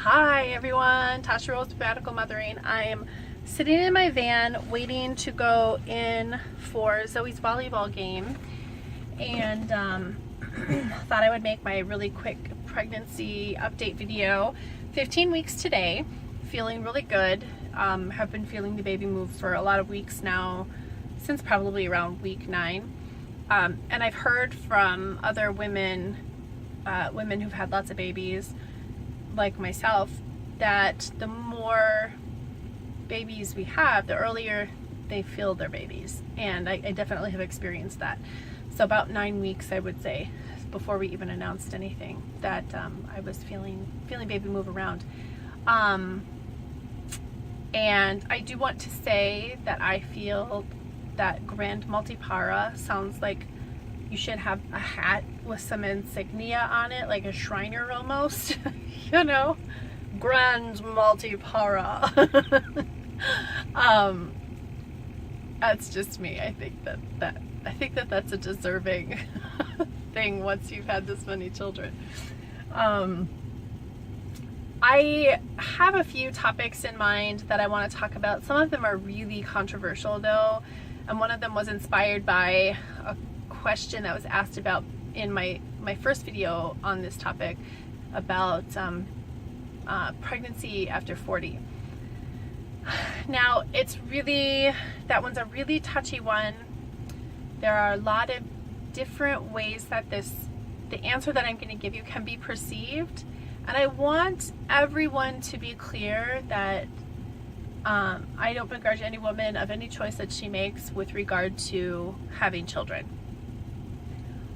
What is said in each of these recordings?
Hi everyone, Tasha Rose Sabbatical Mothering. I am sitting in my van waiting to go in for Zoe's volleyball game, and thought I would make my really quick pregnancy update video. 15 weeks today, feeling really good. Have been feeling the baby move for a lot of weeks now, since probably around week 9. And I've heard from other women who've had lots of babies like myself, that the more babies we have, the earlier they feel their babies, and I definitely have experienced that. So about 9 weeks, I would say, before we even announced anything, that I was feeling baby move around. And I do want to say that I feel that Grand Multipara sounds like you should have a hat with some insignia on it, like a Shriner almost. You know, Grand Multipara. That's just me. I think that's a deserving thing once you've had this many children. I have a few topics in mind that I want to talk about. Some of them are really controversial though, and one of them was inspired by a question that was asked about in my first video on this topic about pregnancy after 40. Now, that one's a really touchy one. There are a lot of different ways that the answer that I'm going to give you can be perceived, and I want everyone to be clear that I don't begrudge any woman of any choice that she makes with regard to having children.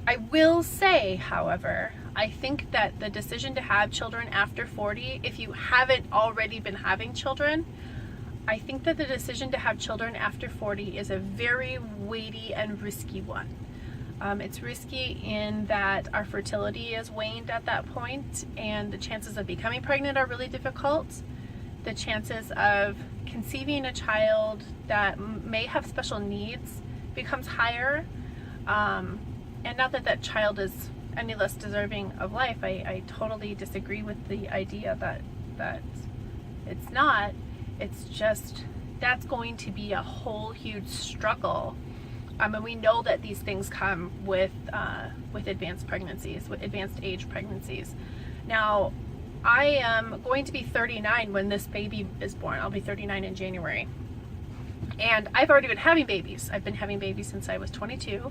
I will say, however, I think that the decision to have children after 40, if you haven't already been having children, I think that the decision to have children after 40 is a very weighty and risky one. It's risky in that our fertility is waned at that point, and the chances of becoming pregnant are really difficult. The chances of conceiving a child that may have special needs becomes higher. And not that that child is any less deserving of life. I totally disagree with the idea that it's not. It's just, that's going to be a whole huge struggle. And we know that these things come with advanced pregnancies, with advanced age pregnancies. Now, I am going to be 39 when this baby is born. I'll be 39 in January. And I've already been having babies. I've been having babies since I was 22.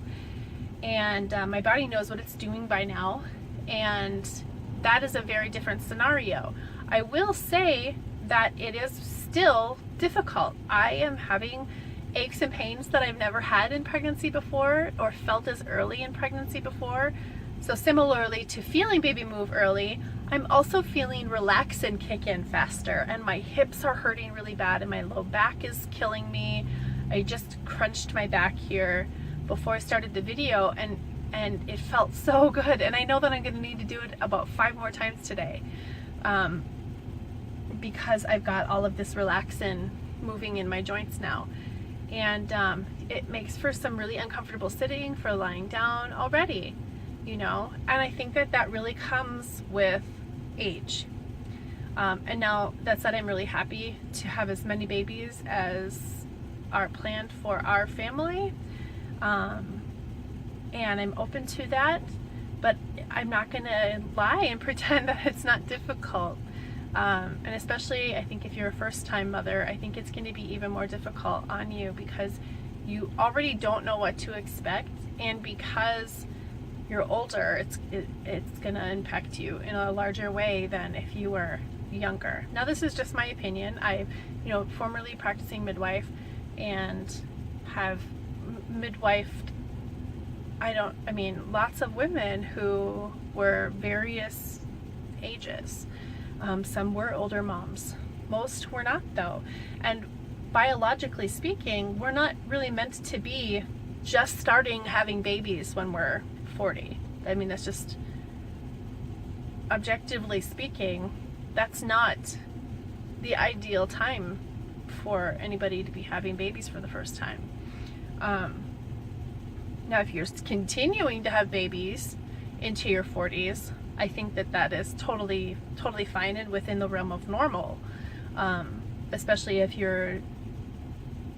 And my body knows what it's doing by now, and that is a very different scenario. I will say that it is still difficult. I am having aches and pains that I've never had in pregnancy before, or felt as early in pregnancy before. So similarly to feeling baby move early, I'm also feeling relaxin kick in faster, and my hips are hurting really bad, and my low back is killing me. I just crunched my back here before I started the video, and it felt so good, and I know that I'm going to need to do it about 5 more times today, because I've got all of this relaxin moving in my joints now, and it makes for some really uncomfortable sitting, for lying down already, you know, and I think that really comes with age. And now that said, I'm really happy to have as many babies as are planned for our family. And I'm open to that, but I'm not gonna lie and pretend that it's not difficult. And especially, I think if you're a first-time mother, I think it's going to be even more difficult on you, because you already don't know what to expect, and because you're older, it's gonna impact you in a larger way than if you were younger. Now, this is just my opinion. I've, formerly practicing midwife, and have midwifed, lots of women who were various ages. Some were older moms. Most were not, though. And biologically speaking, we're not really meant to be just starting having babies when we're 40. That's just, objectively speaking, that's not the ideal time for anybody to be having babies for the first time. Now, if you're continuing to have babies into your 40s, I think that is totally fine and within the realm of normal, especially if you're,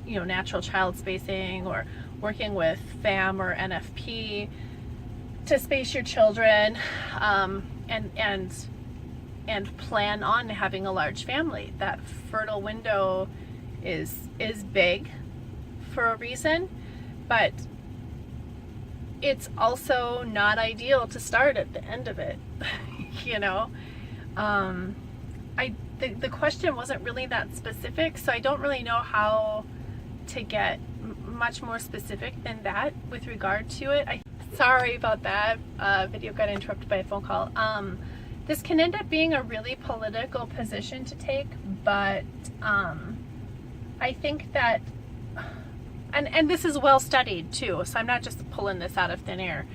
natural child spacing or working with FAM or NFP to space your children, and plan on having a large family. That fertile window is big for a reason, but it's also not ideal to start at the end of it. The question wasn't really that specific, so I don't really know how to get much more specific than that with regard to it. Sorry about that. Video got interrupted by a phone call. This can end up being a really political position to take, but I think that, and this is well studied too, so I'm not just pulling this out of thin air.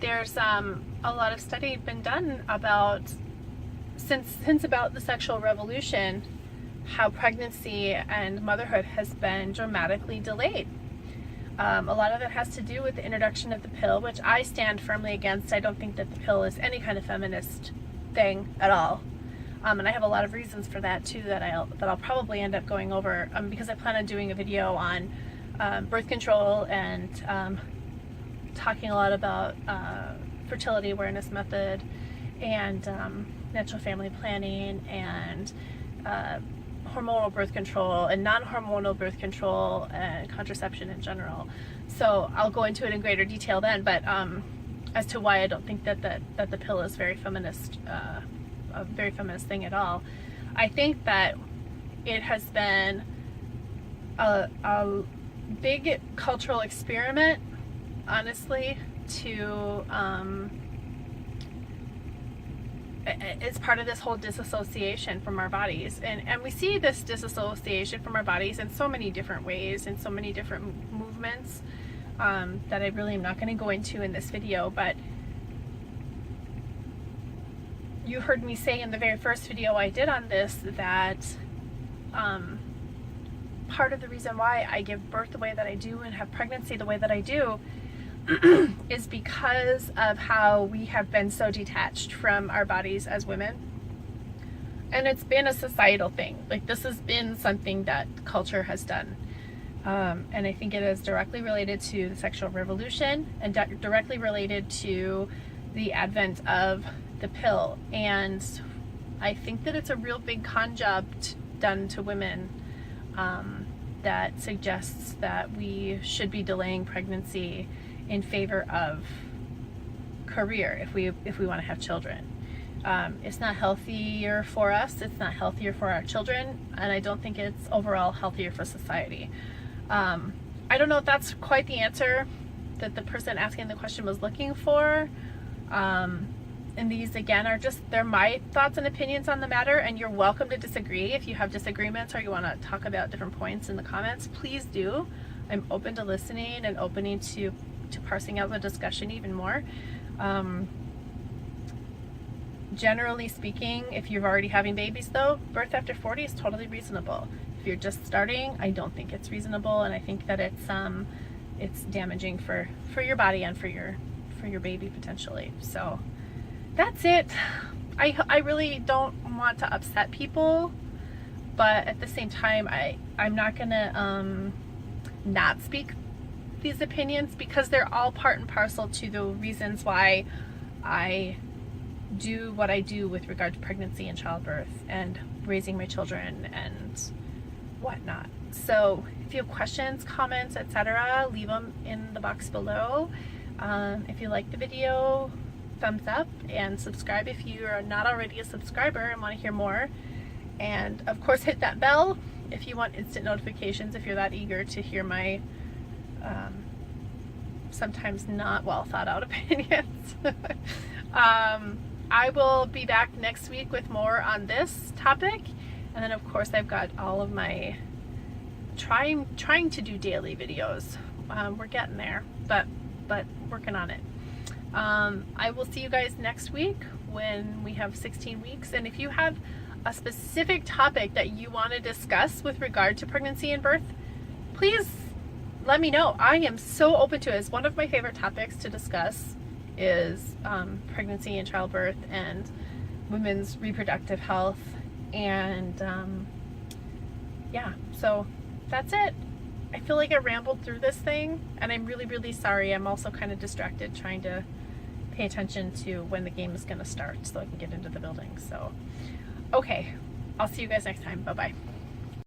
There's a lot of study been done about, since about the sexual revolution, how pregnancy and motherhood has been dramatically delayed. A lot of it has to do with the introduction of the pill, which I stand firmly against. I don't think that the pill is any kind of feminist thing at all. And I have a lot of reasons for that too that I'll probably end up going over, because I plan on doing a video on birth control and talking a lot about fertility awareness method and natural family planning and hormonal birth control and non-hormonal birth control and contraception in general. So I'll go into it in greater detail then, but as to why I don't think that the pill is very feminist, a very feminist thing at all. I think that it has been a big cultural experiment, honestly, to it's part of this whole disassociation from our bodies, and we see this disassociation from our bodies in so many different ways, in so many different movements, that I really am not going to go into in this video. But you heard me say in the very first video I did on this that part of the reason why I give birth the way that I do and have pregnancy the way that I do is because of how we have been so detached from our bodies as women. And it's been a societal thing. Like, this has been something that culture has done. And I think it is directly related to the sexual revolution and directly related to the advent of the pill. And I think that it's a real big con job done to women, that suggests that we should be delaying pregnancy in favor of career if we want to have children. It's not healthier for us, it's not healthier for our children, and I don't think it's overall healthier for society. I don't know if that's quite the answer that the person asking the question was looking for. And these again are just, they're my thoughts and opinions on the matter, and you're welcome to disagree. If you have disagreements or you want to talk about different points in the comments, please do. I'm open to listening and opening to parsing out the discussion even more. Generally speaking, if you're already having babies though, birth after 40 is totally reasonable. If you're just starting, I don't think it's reasonable, and I think that it's damaging for your body and for your baby potentially. So that's it. I really don't want to upset people, but at the same time, I'm not gonna not speak these opinions, because they're all part and parcel to the reasons why I do what I do with regard to pregnancy and childbirth and raising my children and whatnot. So if you have questions, comments, etc., leave them in the box below. If you like the video, thumbs up, and subscribe if you are not already a subscriber and want to hear more. And of course, hit that bell if you want instant notifications, if you're that eager to hear my sometimes not well thought out opinions. I will be back next week with more on this topic, and then of course I've got all of my trying to do daily videos. We're getting there, but working on it. I will see you guys next week when we have 16 weeks, and if you have a specific topic that you want to discuss with regard to pregnancy and birth, please let me know. I am so open to it. It's one of my favorite topics to discuss, is pregnancy and childbirth and women's reproductive health. And yeah, so that's it. I feel like I rambled through this thing, and I'm really, really sorry. I'm also kind of distracted trying to pay attention to when the game is going to start so I can get into the building. So, okay, I'll see you guys next time. Bye-bye.